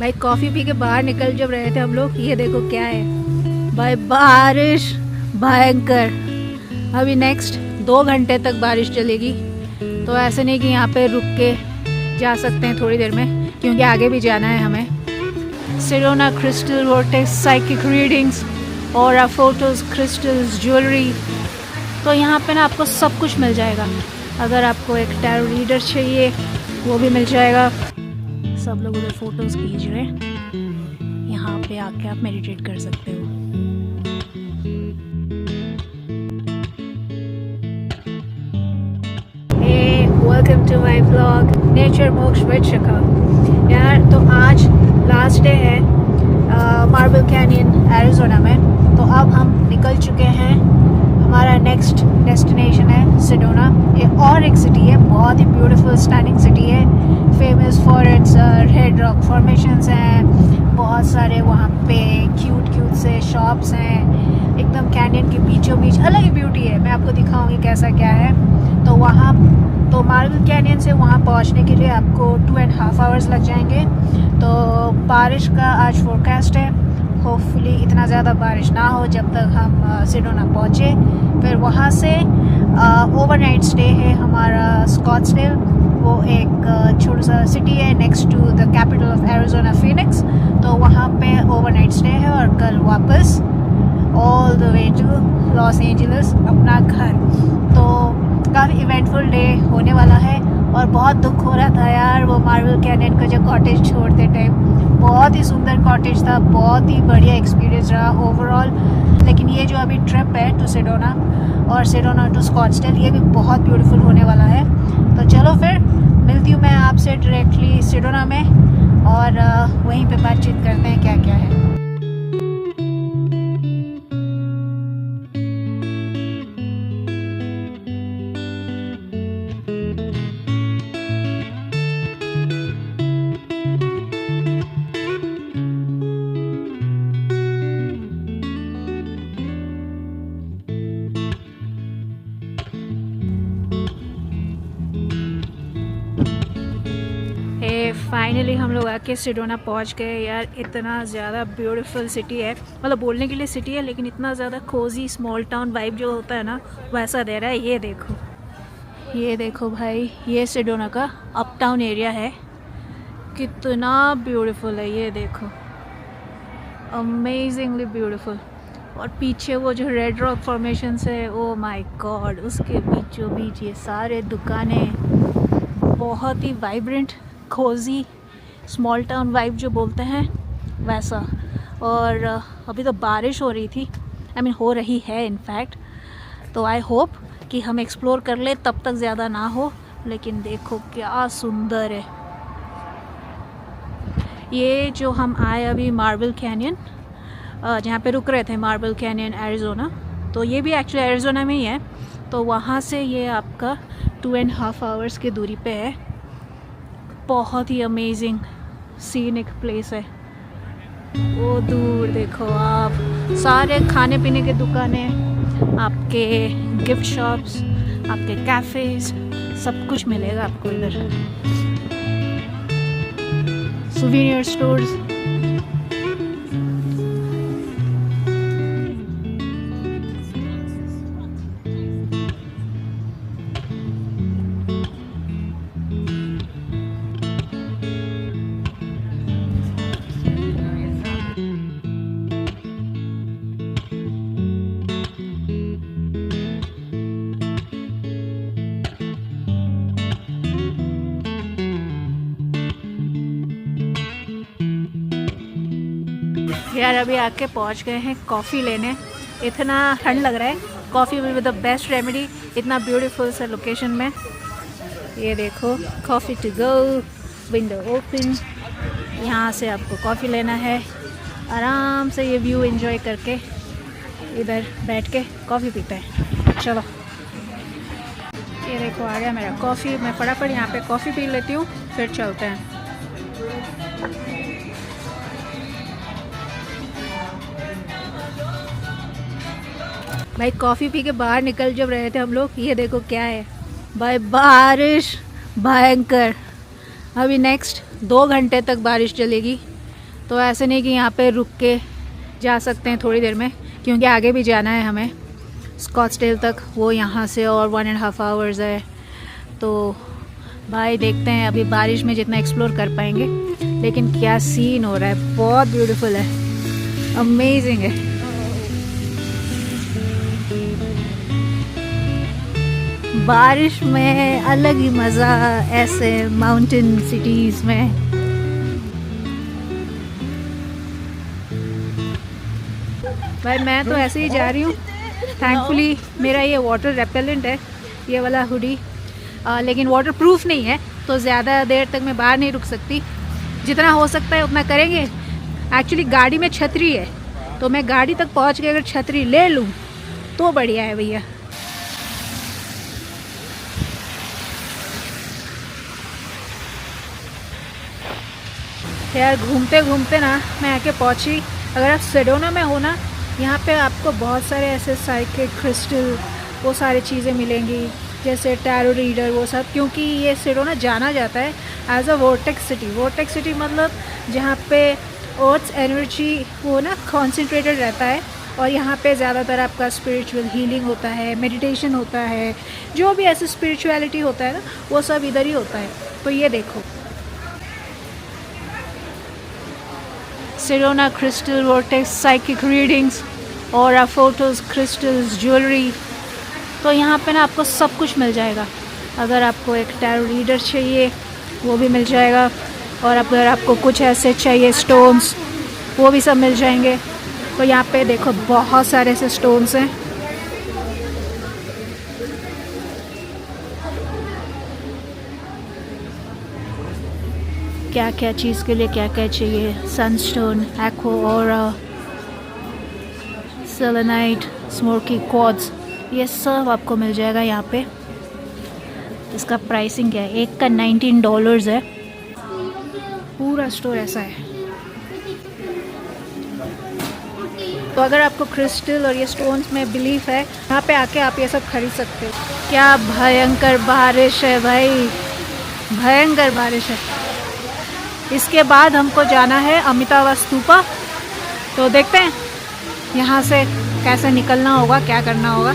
भाई coffee P के बाहर निकल जब रहे थे हम लोग, ये देखो क्या है भाई, बारिश भयंकर। अभी नेक्स्ट 2 घंटे तक बारिश चलेगी, तो ऐसे नहीं कि यहाँ पे रुक के जा सकते हैं थोड़ी देर में, क्योंकि आगे भी जाना है हमें। सिडोना क्रिस्टल वोर्टेक्स, साइकिक रीडिंग्स, और फोटोज़, क्रिस्टल्स, ज्वेलरी, तो यहाँ पे ना आपको सब कुछ मिल जाएगा। अगर आपको एक टैरो रीडर चाहिए वो भी मिल जाएगा। सब लोग उधर फोटोज़ खींच रहे हैं, यहाँ पे आके आप मेडिटेट कर सकते हो। Welcome to my vlog nature Moksha with Shikha. यार तो आज लास्ट डे है मार्बल कैनियन एरिज़ोना में, तो अब हम निकल चुके हैं। हमारा नेक्स्ट डेस्टिनेशन है सिडोना। ये और एक सिटी है, बहुत ही ब्यूटीफुल स्टनिंग सिटी है, famous for its red rock formations हैं, बहुत सारे वहाँ पे क्यूट से शॉप्स हैं, एकदम कैनियन के बीचों बीच अलग ही ब्यूटी है। मैं आपको दिखाऊंगी कैसा क्या है। तो वहाँ तो मार्बल कैनियन से वहाँ पहुँचने के लिए आपको 2.5 आवर्स लग जाएंगे। तो बारिश का आज फोरकास्ट है, होपफुली इतना ज़्यादा बारिश ना हो जब तक हम सिडोना पहुँचे। फिर वहाँ से ओवरनाइट स्टे है हमारा स्कॉट्सडेल, वो एक छोटा सा सिटी है next to the capital of Arizona Phoenix. तो वहाँ पे ओवरनाइट स्टे है और कल वापस all the way to Los Angeles अपना घर। तो काफ़ी इवेंटफुल डे होने वाला है और बहुत दुख हो रहा था यार वो मार्बल कैनियन का जो कॉटेज छोड़ते टाइम। बहुत ही सुंदर कॉटेज था, बहुत ही बढ़िया एक्सपीरियंस रहा ओवरऑल। लेकिन ये जो अभी ट्रिप है टू सिडोना और सिडोना टू स्कॉट्सडेल, ये भी बहुत ब्यूटीफुल होने वाला है। तो चलो फिर मिलती हूँ मैं आपसे डायरेक्टली सिडोना में, और वहीं पे बातचीत करते हैं क्या क्या है। फाइनली हम लोग आके सिडोना पहुंच गए। यार इतना ज़्यादा ब्यूटीफुल सिटी है, मतलब बोलने के लिए सिटी है लेकिन इतना ज़्यादा कोजी स्मॉल टाउन वाइब जो होता है ना वैसा दे रहा है। ये देखो भाई, ये सिडोना का अपटाउन एरिया है, कितना ब्यूटीफुल है। ये देखो, अमेजिंगली ब्यूटीफुल। और पीछे वो जो रेड रॉक फॉर्मेशन है, ओ माय गॉड, उसके बीचों बीच ये सारे दुकानें, बहुत ही vibrant cosy small town vibe जो बोलते हैं वैसा। और अभी तो बारिश हो रही थी, हो रही है इनफैक्ट। तो आई होप कि हम एक्सप्लोर कर ले, तब तक ज़्यादा ना हो। लेकिन देखो क्या सुंदर है। ये जो हम आए अभी मार्बल कैनियन, जहाँ पे रुक रहे थे, मार्बल कैनियन एरिज़ोना, तो ये भी एक्चुअली एरिज़ोना में ही है। तो वहाँ से ये आपका 2.5 आवर्स की दूरी पे है। बहुत ही अमेजिंग सीनिक प्लेस है। वो दूर देखो आप, सारे खाने पीने के दुकानें, आपके गिफ्ट शॉप्स, आपके कैफ़ेज़, सब कुछ मिलेगा आपको इधर, सुवेनियर स्टोर्स। यार अभी आके पहुंच गए हैं कॉफ़ी लेने। इतना ठंड लग रहा है, coffee will be the best remedy इतना ब्यूटीफुल सा लोकेशन में। ये देखो, coffee to go, window open, यहाँ से आपको कॉफ़ी लेना है, आराम से ये व्यू एंजॉय करके इधर बैठ के कॉफ़ी पीते हैं। चलो, ये देखो आ गया मेरा कॉफ़ी। मैं फटाफट यहाँ पे कॉफ़ी पी लेती हूँ, फिर चलते हैं। भाई कॉफ़ी पी के बाहर निकल जब रहे थे हम लोग, ये देखो क्या है भाई, बारिश भयंकर। अभी नेक्स्ट 2 घंटे तक बारिश चलेगी, तो ऐसे नहीं कि यहाँ पे रुक के जा सकते हैं थोड़ी देर में, क्योंकि आगे भी जाना है हमें स्कॉट्सडेल तक, वो यहाँ से और 1.5 आवर्स है। तो भाई देखते हैं, अभी बारिश में जितना एक्सप्लोर कर पाएंगे, लेकिन क्या सीन हो रहा है, बहुत ब्यूटीफुल है, अमेजिंग है। बारिश में अलग ही मज़ा ऐसे माउंटेन सिटीज़ में। भाई मैं तो ऐसे ही जा रही हूँ, थैंकफुली मेरा ये वाटर रेपेलेंट है, ये वाला हुडी, लेकिन वाटर प्रूफ नहीं है, तो ज़्यादा देर तक मैं बाहर नहीं रुक सकती। जितना हो सकता है उतना करेंगे। एक्चुअली गाड़ी में छतरी है, तो मैं गाड़ी तक पहुँच के अगर छतरी ले लूँ तो बढ़िया है भैया। यार घूमते घूमते ना मैं आके पहुँची। अगर आप सेडोना में हो ना, यहाँ पे आपको बहुत सारे ऐसे साइकिक क्रिस्टल वो सारी चीज़ें मिलेंगी, जैसे टैरो रीडर वो सब, क्योंकि ये सेडोना जाना जाता है as a vortex city. Vortex city मतलब जहाँ पे अर्थ्स एनर्जी वो ना कॉन्सेंट्रेटेड रहता है, और यहाँ पे ज़्यादातर आपका स्पिरिचुअल हीलिंग होता है, मेडिटेशन होता है, जो भी ऐसे स्पिरिचुअलिटी होता है ना वो सब इधर ही होता है। तो ये देखो Sedona crystal vortex, psychic readings, और फोटोज़, क्रिस्टल्स, ज्वेलरी। तो यहाँ पे ना आपको सब कुछ मिल जाएगा। अगर आपको एक टैरो रीडर चाहिए वो भी मिल जाएगा, और अगर आपको कुछ ऐसे चाहिए स्टोन्स वो भी सब मिल जाएंगे। तो यहाँ पे देखो बहुत सारे ऐसे स्टोन्स हैं। क्या क्या चीज़ के लिए क्या क्या चाहिए, Sunstone, aqua aura, selenite, smoky quartz, ये सब आपको मिल जाएगा यहाँ पे। इसका प्राइसिंग क्या है, एक का $19 है। पूरा स्टोर ऐसा है। तो अगर आपको क्रिस्टल और ये स्टोन्स में बिलीफ है, यहाँ पे आके आप ये सब खरीद सकते हो। क्या भयंकर बारिश है भाई, भयंकर बारिश है। इसके बाद हमको जाना है अमितावा स्तूपा, तो देखते हैं यहाँ से कैसे निकलना होगा, क्या करना होगा।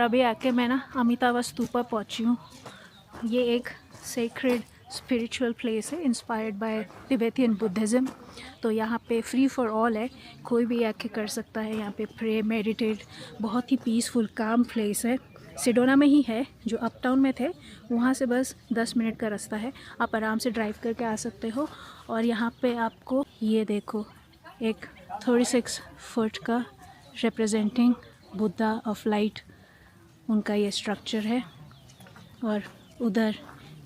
अभी आके मैं ना अमितावा स्तूपा पहुंची हूँ। ये एक सेक्रेड स्पिरिचुअल प्लेस है इंस्पायर्ड बाय तिबेतियन बुद्धिज़्म। तो यहाँ पे फ्री फॉर ऑल है, कोई भी आके कर सकता है यहाँ पे प्रे, मेडिटेट। बहुत ही पीसफुल काम प्लेस है। सेडोना में ही है, जो अपटाउन में थे वहाँ से बस 10 मिनट का रास्ता है। आप आराम से ड्राइव करके आ सकते हो। और यहाँ पे आपको ये देखो एक 36 फुट का रिप्रेजेंटिंग बुद्धा ऑफ लाइट उनका ये स्ट्रक्चर है, और उधर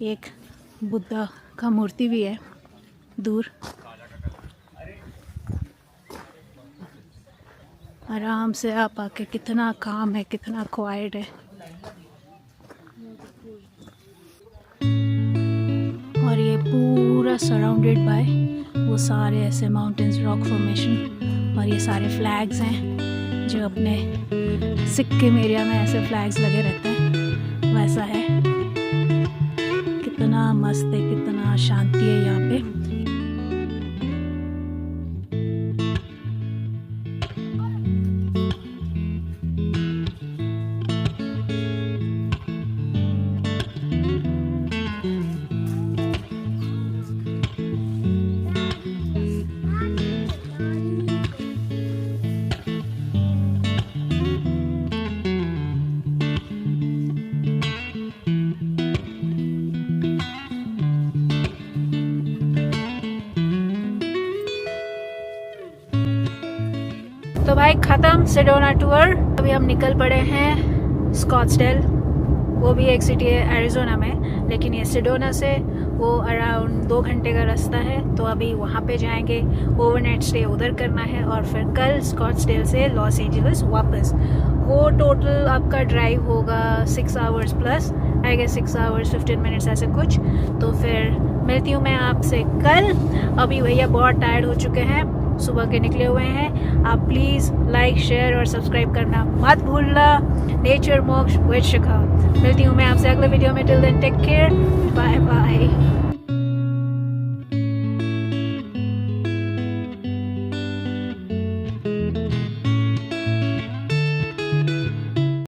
एक बुद्धा का मूर्ति भी है दूर। आराम से आप आके, कितना काम है, कितना क्वाइट है। और ये पूरा सराउंडेड बाय वो सारे ऐसे माउंटेन्स, रॉक फॉर्मेशन, और ये सारे फ्लैग्स हैं जो अपने सिक्किम एरिया में ऐसे फ्लैग्स लगे रहते हैं, वैसा है। कितना मस्त है, कितना शांति है यहाँ पे। तो भाई ख़त्म सेडोना टूर। अभी हम निकल पड़े हैं स्कॉट्सडेल, वो भी एक सिटी है एरिज़ोना में, लेकिन ये सेडोना से वो अराउंड 2 घंटे का रास्ता है। तो अभी वहाँ पे जाएंगे, ओवरनाइट स्टे उधर करना है और फिर कल स्कॉट्सडेल से लॉस एंजलिस वापस। वो टोटल आपका ड्राइव होगा 6 hours plus, I guess 6 hours 15 minutes ऐसे कुछ। तो फिर मिलती हूँ मैं आपसे कल। अभी भैया बहुत टायर्ड हो चुके हैं, सुबह के निकले हुए हैं। आप प्लीज़ लाइक शेयर और सब्सक्राइब करना मत भूलना। नेचर मोक्ष विद शिखा। मिलती हूँ मैं आपसे अगले वीडियो में। Till then take care, bye bye.